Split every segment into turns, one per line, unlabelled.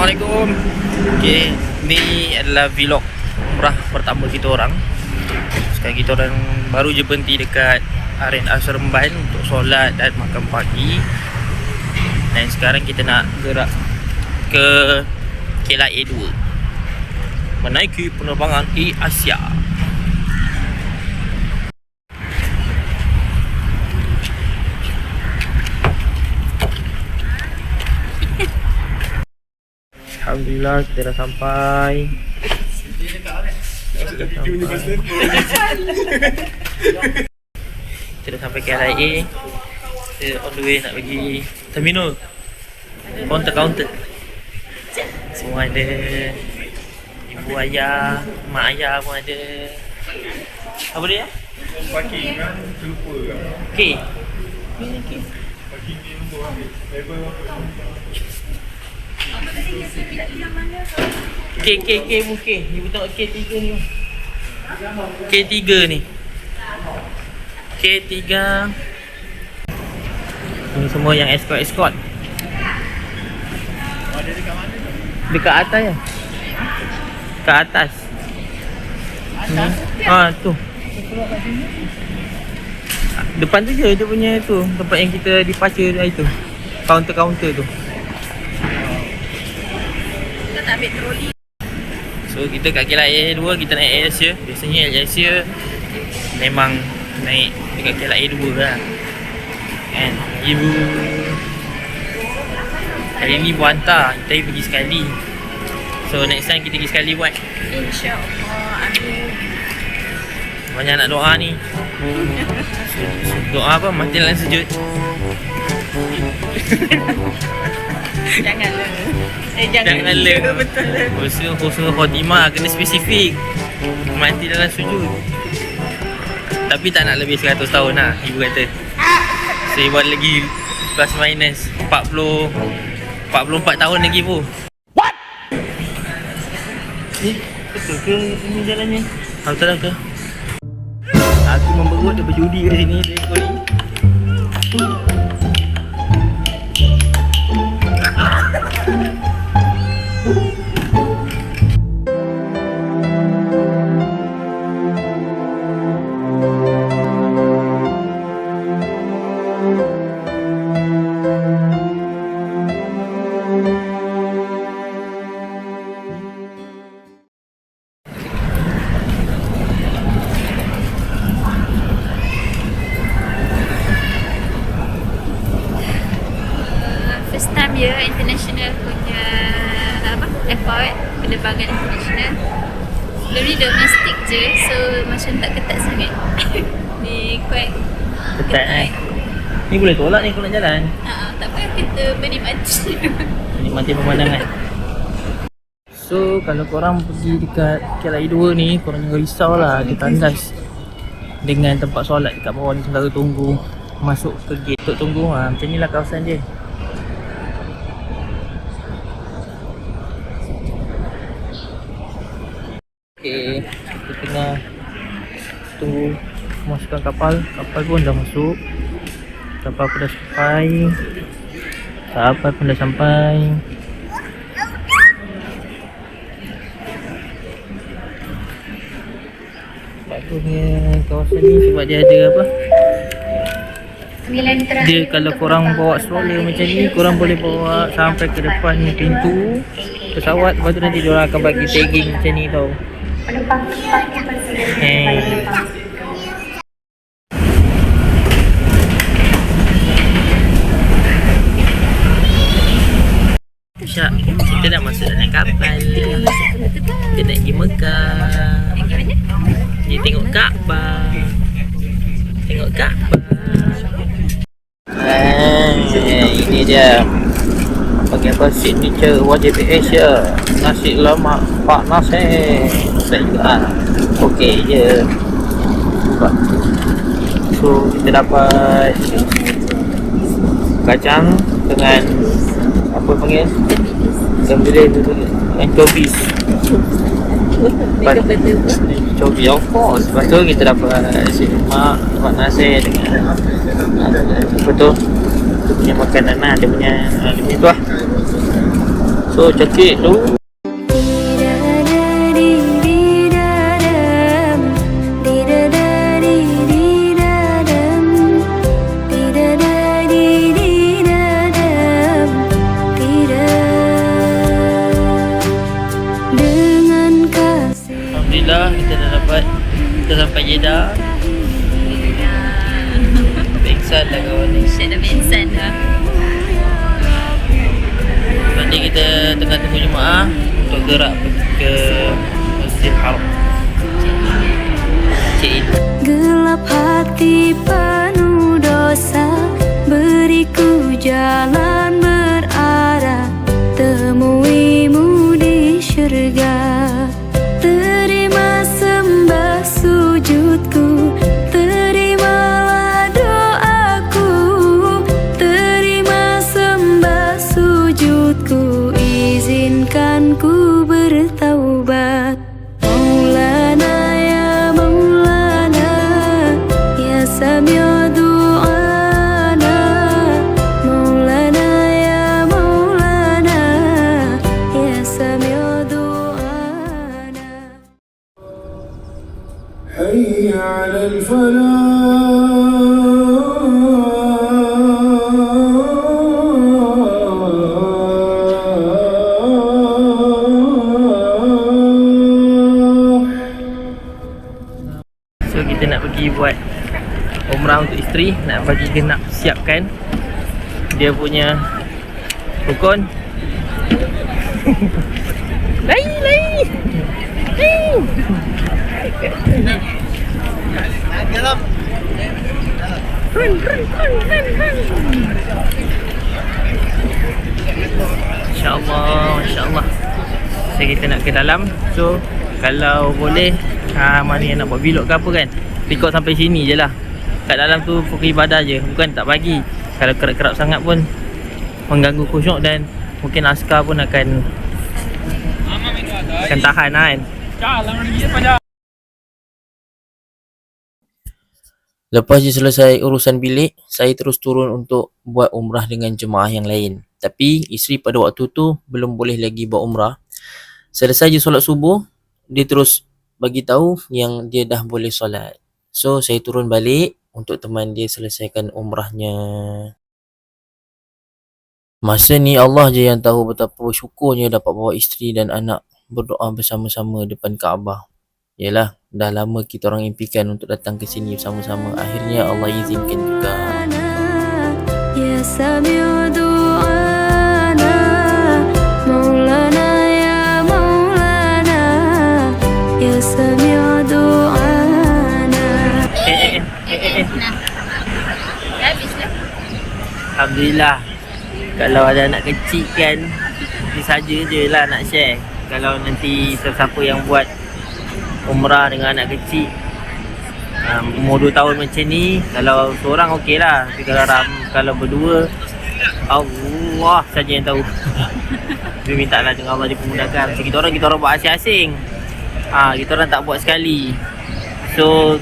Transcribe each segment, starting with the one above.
Assalamualaikum. Okay, ni adalah vlog umrah pertama kita orang. Sekarang kita orang baru je berhenti dekat R&R Seremban untuk solat dan makan pagi. Dan sekarang kita nak gerak ke KLIA 2 menaiki penerbangan Air Asia. Alhamdulillah kita dah sampai. Kita dah sampai KLIA. Kita on the way nak pergi terminal. Counter. Semua ada. Ibu ayah, mak ayah pun ada. Apa dia?
Parking kan terlupa kan.
Okay.
Parking ni nombor ambil. Level apa?
K. Ibu tengok K3 ni. K3 ni. K3. Ini semua yang escort.
Ada dekat mana tu?
Dekat atas ya. Kat atas. Tu. Depan tu je dia punya tu. Tempat yang kita departure tu. Counter tu.
Kita nak ambil troli.
So kita kat KLIA 2, kita naik Air Asia. Biasanya Air Asia memang naik dekat KLIA 2 lah. And ibu hari ni buat hantar, kita pergi sekali. So next time kita pergi sekali buat.
InsyaAllah. Amin.
Banyak nak doa ni. Doa apa? Mati dalam sujud.
Janganlah.
Janganlah.
Betul lah.
Husnul khotimah kena spesifik. Mati dalam sujud. Tapi tak nak lebih 100 tahun lah, ibu kata. So ibu ada lagi plus minus 44 tahun lagi pun. What? Ni betul ke ini jalannya? Betul lah ke? Aku memberut dia berjudi kat sini dia ikut ni.
First time ya international punya airport, penerbangan international. Sebelum ni domestic je, so macam tak ketat sangat. Ni quite
Ketat. Ni boleh tolak ni kalau nak jalan.
Tak apa, kita menikmati.
Menikmati pemandangan. So kalau korang pergi dekat KLIA 2 ni, korang jangan risau lah, dia tandas dengan tempat solat dekat bawah ni sementara tunggu masuk ke gate. Untuk tunggu macam ni lah kawasan dia. Okay, kita tengah tunggu masukkan kapal. Kapal pun dah masuk. Kapal pun dah sampai. Kapal pun dah sampai. Bagusnya kawasan ni sebab dia ada apa? Dia kalau korang bawa stroller macam ni, korang boleh bawa sampai ke depan pintu pesawat. Lepas tu nanti diorang akan bagi tagging macam ni tau. Syak, kita dah masuk dalam kapal. Kita nak pergi Mekah. Dia tengok Kaabah. Ini dia. Bagi apa signature wajib Asia. Nasi lemak Pak Nasir. Saya okey je. So kita dapat kacang dengan apa panggil? Sambal anchovies. Anchovies of course. Lepas tu kita dapat nasi lemak Pak Nasir dengan apa tu? Dia punya makanan lah, dia punya tu lah. So cantik tu. Alhamdulillah kita dah dapat. Kita sampai Jeddah. Pengsan dah kawan ni.
Syed dah mensan dah.
Nanti kita tengah tunggu jemaah untuk gerak pergi ke Masjidil Haram. Cik.
Gelap hati penuh dosa, beriku jalan berarah, temuimu di syurga. Terima sembah sujudku, terimalah doaku, terima sembah sujudku, izinkan ku bertaubat. Maulana ya Maulana, ya Sami' du'ana. Maulana ya Maulana, ya Sami' du'ana.
حي على الفلاح.
So kita nak pergi buat umrah untuk isteri, nak bagi dia nak siapkan dia punya rukun. Lai. InsyaAllah. So kita nak ke dalam. So kalau boleh mana yang nak buat vlog ke apa kan, record sampai sini je lah. Kat dalam tu fokus ibadah je, bukan tak bagi. Kalau kerap-kerap sangat pun mengganggu khusyuk dan mungkin askar pun akan tahan kan. Lepas je selesai urusan bilik, saya terus turun untuk buat umrah dengan jemaah yang lain. Tapi isteri pada waktu tu belum boleh lagi buat umrah. Selesai je solat subuh, dia terus bagi tahu yang dia dah boleh solat. So saya turun balik untuk teman dia selesaikan umrahnya. Masa ni Allah je yang tahu betapa syukurnya dapat bawa isteri dan anak berdoa bersama-sama depan Kaabah. Yalah, dah lama kita orang impikan untuk datang ke sini bersama-sama. Akhirnya Allah izinkan juga.
Ya Sami' du'ana, Maulana ya Maulana, ya Sami' du'ana.
Habis dah.
Alhamdulillah. Kalau ada anak kecil kan, ni saja je lah nak share. Kalau nanti siapa yang buat umrah dengan anak kecil umur 2 tahun macam ni, kalau seorang okey lah. Tapi kalau berdua, Allah saja yang tahu. Tapi minta lah dengan Allah dipermudahkan. Macam kita orang buat asing-asing, kita orang tak buat sekali. So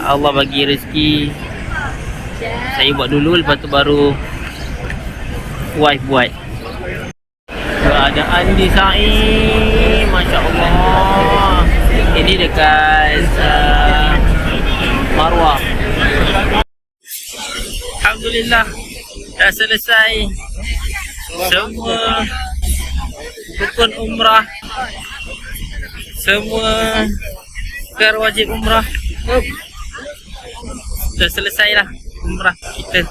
Allah bagi rezeki, saya buat dulu, lepas tu baru wife buat. Keadaan di Sa'i, Masya Allah. Ini dekat Marwah. Alhamdulillah dah selesai semua rukun umrah, semua perkara wajib umrah. Dah selesai lah umrah kita.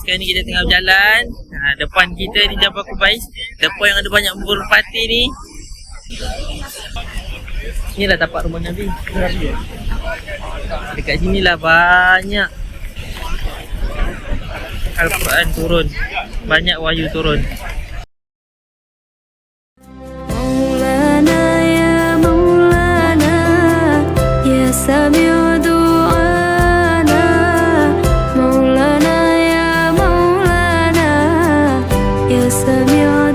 Sekarang ni kita tengah berjalan. Depan kita ni Jabal Qubais, depan yang ada banyak merpati ni. Inilah tapak rumah Nabi. Dekat sinilah banyak Al-Quran turun, banyak wahyu turun.
Maulana ya Maulana, ya Sami' du'ana. Maulana ya Maulana, ya Sami'